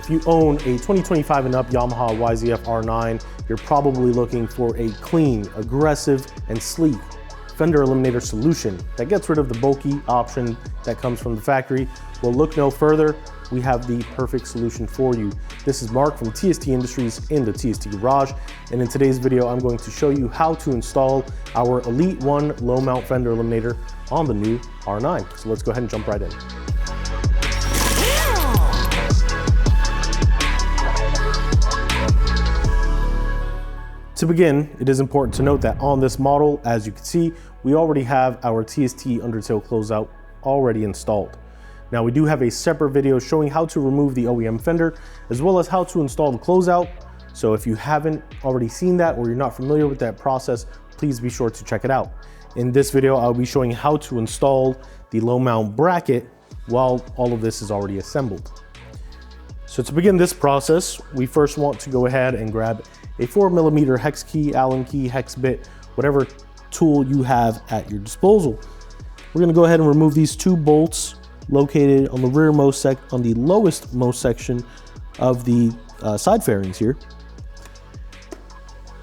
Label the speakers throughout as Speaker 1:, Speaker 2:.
Speaker 1: If you own a 2025 and up Yamaha YZF-R9, you're probably looking for a clean, aggressive, and sleek Fender Eliminator solution that gets rid of the bulky option that comes from the factory. Well, look no further. We have the perfect solution for you. This is Mark from TST Industries in the TST Garage, and in today's video, I'm going to show you how to install our Elite-1 low mount Fender Eliminator on the new R9. So let's go ahead and jump right in. To begin, it is important to note that on this model, as you can see, we already have our TST undertail closeout already installed. Now we do have a separate video showing how to remove the OEM fender, as well as how to install the closeout. So if you haven't already seen that or you're not familiar with that process, please be sure to check it out. In this video, I'll be showing how to install the low mount bracket while all of this is already assembled. So to begin this process, we first want to go ahead and grab a 4mm hex key, Allen key, hex bit, whatever tool you have at your disposal. We're gonna go ahead and remove these two bolts located on the on the lowest most section of the side fairings here.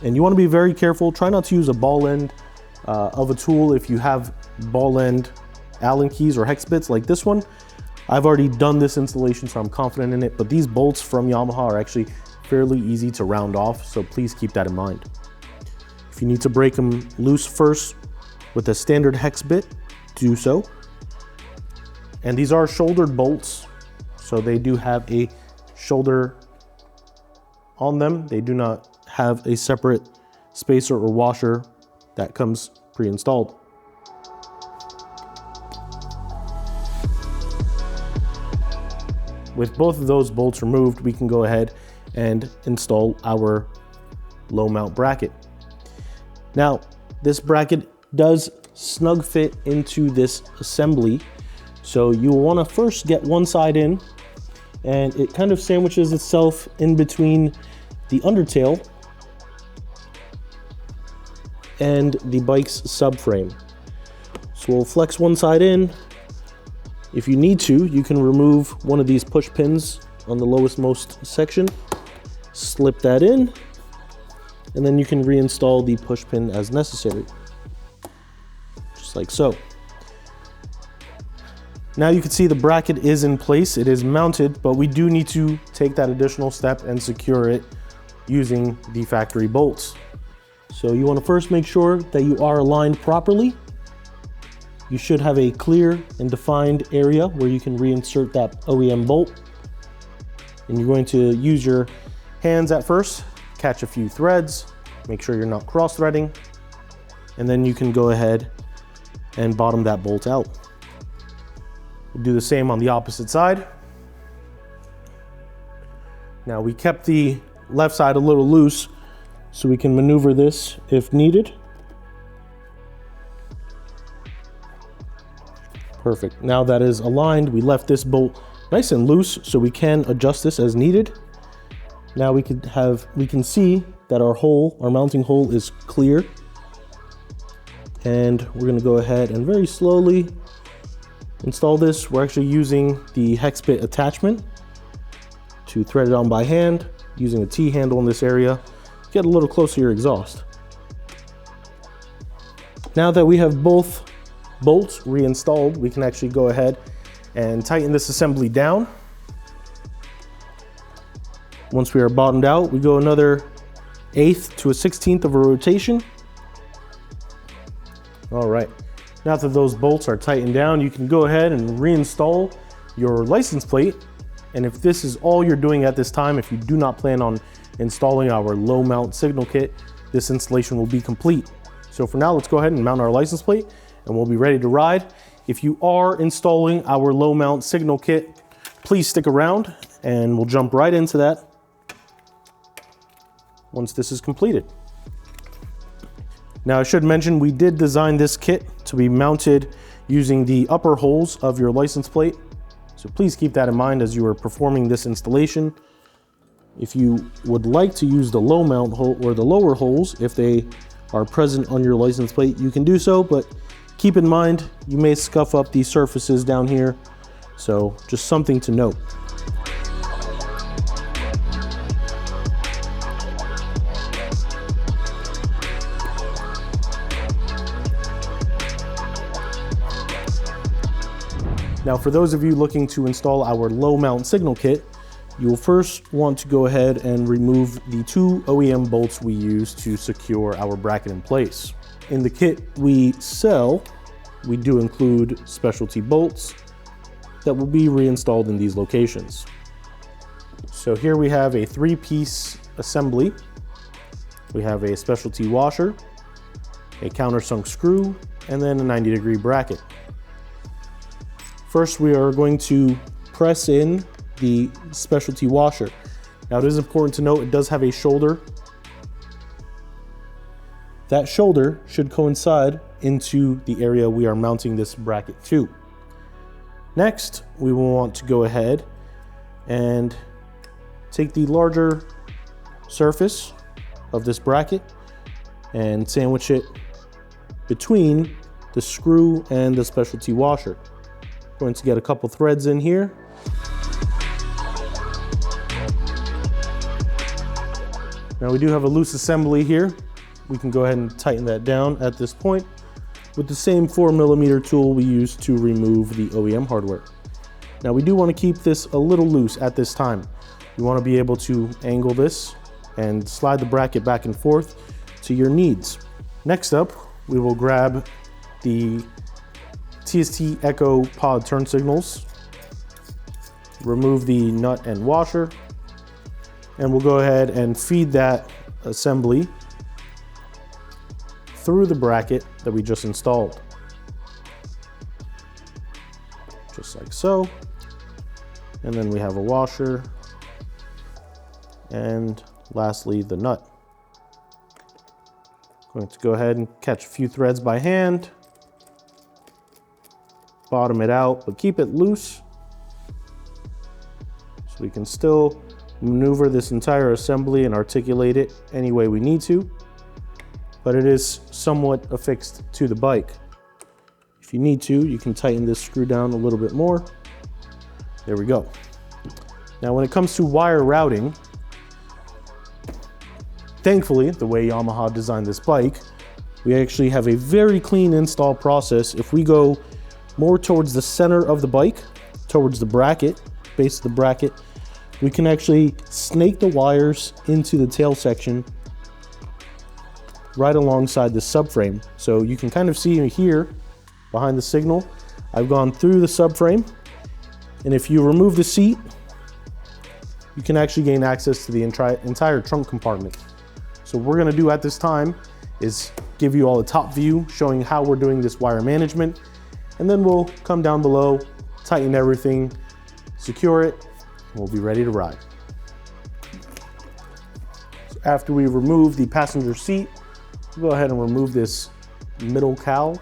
Speaker 1: And you wanna be very careful. Try not to use a ball end of a tool if you have ball end Allen keys or hex bits like this one. I've already done this installation, so I'm confident in it, but these bolts from Yamaha are actually fairly easy to round off, so please keep that in mind. If you need to break them loose first with a standard hex bit, do so. And these are shouldered bolts, so they do have a shoulder on them. They do not have a separate spacer or washer that comes pre-installed. With both of those bolts removed, we can go ahead and install our low mount bracket. Now, this bracket does snug fit into this assembly. So you will want to first get one side in, and it kind of sandwiches itself in between the undertail and the bike's subframe. So we'll flex one side in. If you need to, you can remove one of these push pins on the lowest most section, slip that in, and then you can reinstall the push pin as necessary, just like so. Now you can see the bracket is in place, it is mounted, but we do need to take that additional step and secure it using the factory bolts. So you want to first make sure that you are aligned properly. You should have a clear and defined area where you can reinsert that OEM bolt. And you're going to use your hands at first, catch a few threads, make sure you're not cross-threading, and then you can go ahead and bottom that bolt out. We'll do the same on the opposite side. Now we kept the left side a little loose so we can maneuver this if needed. Perfect. Now that is aligned, we left this bolt nice and loose so we can adjust this as needed. Now we can see that our mounting hole is clear. And we're gonna go ahead and very slowly install this. We're actually using the hex bit attachment to thread it on by hand, using a T-handle in this area. Get a little closer to your exhaust. Now that we have both bolts reinstalled, we can actually go ahead and tighten this assembly down. Once we are bottomed out, we go another 1/8 to a 1/16 of a rotation. All right, now that those bolts are tightened down, you can go ahead and reinstall your license plate. And if this is all you're doing at this time, if you do not plan on installing our low mount signal kit, this installation will be complete. So for now, let's go ahead and mount our license plate and we'll be ready to ride. If you are installing our low mount signal kit, please stick around and we'll jump right into that once this is completed. Now I should mention we did design this kit to be mounted using the upper holes of your license plate. So please keep that in mind as you are performing this installation. If you would like to use the low mount hole or the lower holes, if they are present on your license plate, you can do so, but keep in mind, you may scuff up these surfaces down here. So just something to note. Now, for those of you looking to install our low mount signal kit, you will first want to go ahead and remove the 2 OEM bolts we use to secure our bracket in place. In the kit we sell, we do include specialty bolts that will be reinstalled in these locations. So here we have a 3-piece assembly. We have a specialty washer, a countersunk screw, and then a 90-degree bracket. First, we are going to press in the specialty washer. Now, it is important to note it does have a shoulder. That shoulder should coincide into the area we are mounting this bracket to. Next, we will want to go ahead and take the larger surface of this bracket and sandwich it between the screw and the specialty washer. Going to get a couple threads in here. Now we do have a loose assembly here. We can go ahead and tighten that down at this point with the same 4mm tool we use to remove the OEM hardware. Now we do want to keep this a little loose at this time. You want to be able to angle this and slide the bracket back and forth to your needs. Next up, we will grab the TST Echo pod turn signals, remove the nut and washer, and we'll go ahead and feed that assembly through the bracket that we just installed. Just like so. And then we have a washer, and lastly the nut. Going to go ahead and catch a few threads by hand, bottom it out, but keep it loose so we can still maneuver this entire assembly and articulate it any way we need to, but it is somewhat affixed to the bike. If you need to, you can tighten this screw down a little bit more. There we go. Now when it comes to wire routing, thankfully, the way Yamaha designed this bike, we actually have a very clean install process. If we go more towards the center of the bike, towards the bracket, base of the bracket, we can actually snake the wires into the tail section right alongside the subframe. So you can kind of see here behind the signal, I've gone through the subframe, and if you remove the seat, you can actually gain access to the entire trunk compartment. So what we're gonna do at this time is give you all a top view showing how we're doing this wire management, and then we'll come down below, tighten everything, secure it, and we'll be ready to ride. So after we remove the passenger seat, we'll go ahead and remove this middle cowl,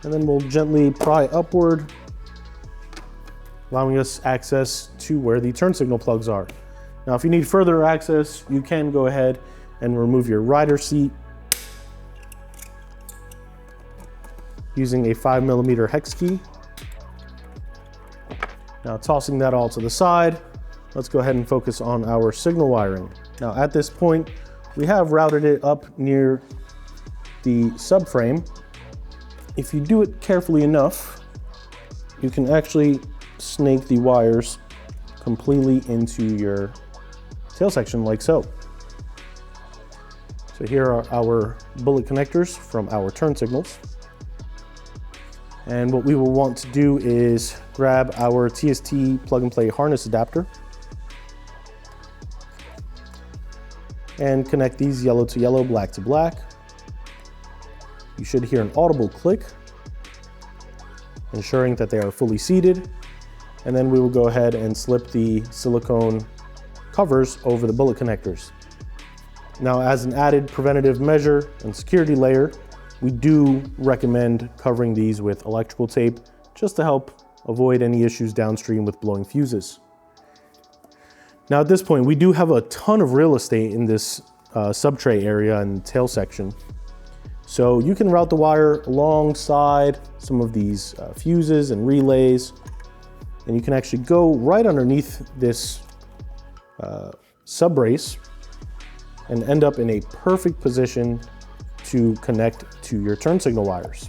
Speaker 1: and then we'll gently pry upward, allowing us access to where the turn signal plugs are. Now, if you need further access, you can go ahead and remove your rider seat using a 5mm hex key. Now, tossing that all to the side, let's go ahead and focus on our signal wiring. Now, at this point, we have routed it up near the subframe. If you do it carefully enough, you can actually snake the wires completely into your tail section like so. So here are our bullet connectors from our turn signals. And what we will want to do is grab our TST plug and play harness adapter and connect these yellow to yellow, black to black. You should hear an audible click, ensuring that they are fully seated. And then we will go ahead and slip the silicone covers over the bullet connectors. Now, as an added preventative measure and security layer, we do recommend covering these with electrical tape just to help avoid any issues downstream with blowing fuses. Now at this point, we do have a ton of real estate in this subtray area and tail section. So you can route the wire alongside some of these fuses and relays, and you can actually go right underneath this sub-brace and end up in a perfect position to connect to your turn signal wires.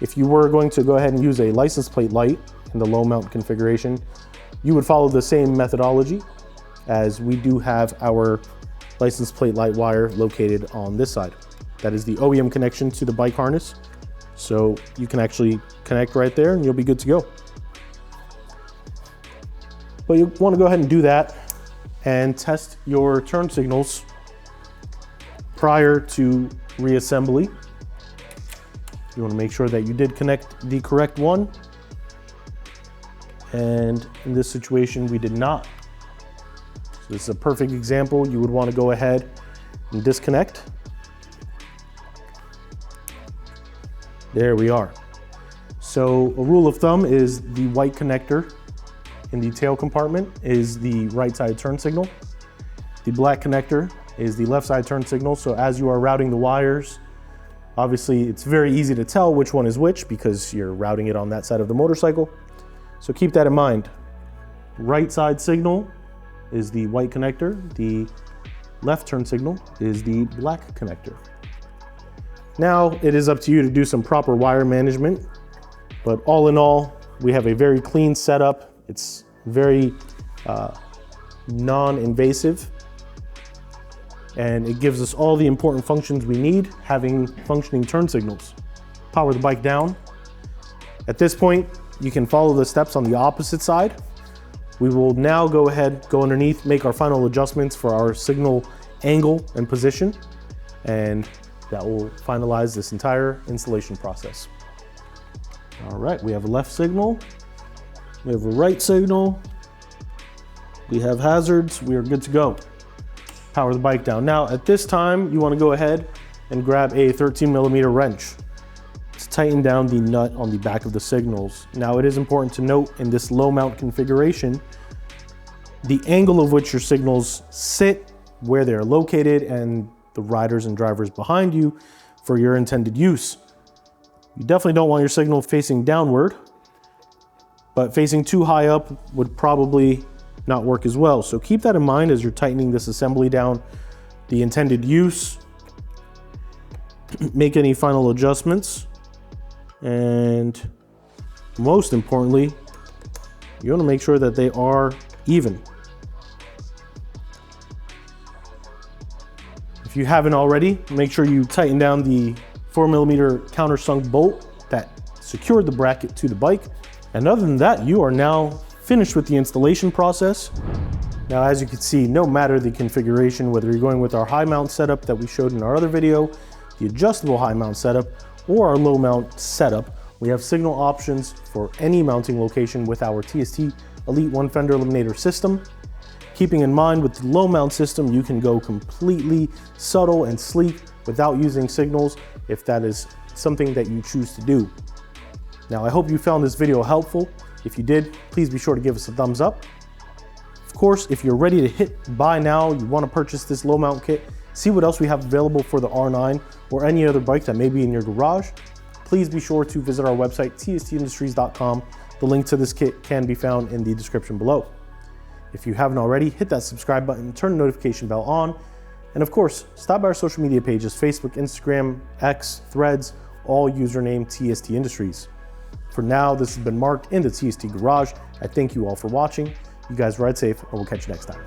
Speaker 1: If you were going to go ahead and use a license plate light in the low mount configuration, you would follow the same methodology, as we do have our license plate light wire located on this side. That is the OEM connection to the bike harness. So you can actually connect right there and you'll be good to go. But you want to go ahead and do that and test your turn signals prior to reassembly. You want to make sure that you did connect the correct one. And in this situation, we did not. So this is a perfect example. You would want to go ahead and disconnect. There we are. So a rule of thumb is the white connector in the tail compartment is the right side turn signal. The black connector is the left side turn signal. So as you are routing the wires, obviously it's very easy to tell which one is which because you're routing it on that side of the motorcycle. So keep that in mind. Right side signal is the white connector. The left turn signal is the black connector. Now it is up to you to do some proper wire management, but all in all, we have a very clean setup. It's very non-invasive, and it gives us all the important functions we need, having functioning turn signals. Power the bike down. At this point, you can follow the steps on the opposite side. We will now go ahead, go underneath, make our final adjustments for our signal angle and position, and that will finalize this entire installation process. All right, we have a left signal, we have a right signal, we have hazards, we are good to go. Power the bike down. Now at this time, you want to go ahead and grab a 13mm wrench. Let's tighten down the nut on the back of the signals. Now it is important to note in this low mount configuration, the angle of which your signals sit, where they're located, and the riders and drivers behind you for your intended use. You definitely don't want your signal facing downward, but facing too high up would probably not work as well. So keep that in mind as you're tightening this assembly down. The intended use, make any final adjustments, and most importantly, you want to make sure that they are even. If you haven't already, make sure you tighten down the 4mm countersunk bolt that secured the bracket to the bike. And other than that, you are now finished with the installation process. Now, as you can see, no matter the configuration, whether you're going with our high mount setup that we showed in our other video, the adjustable high mount setup, or our low mount setup, we have signal options for any mounting location with our TST Elite-1 Fender Eliminator system. Keeping in mind with the low mount system, you can go completely subtle and sleek without using signals if that is something that you choose to do. Now, I hope you found this video helpful. If you did, please be sure to give us a thumbs up. Of course, if you're ready to hit buy now, you want to purchase this low mount kit, see what else we have available for the R9 or any other bike that may be in your garage, please be sure to visit our website, tstindustries.com. The link to this kit can be found in the description below. If you haven't already, hit that subscribe button, turn the notification bell on, and of course, stop by our social media pages, Facebook, Instagram, X, Threads, all username TST Industries. For now, this has been Mark in the TST Garage. I thank you all for watching. You guys ride safe, and we'll catch you next time.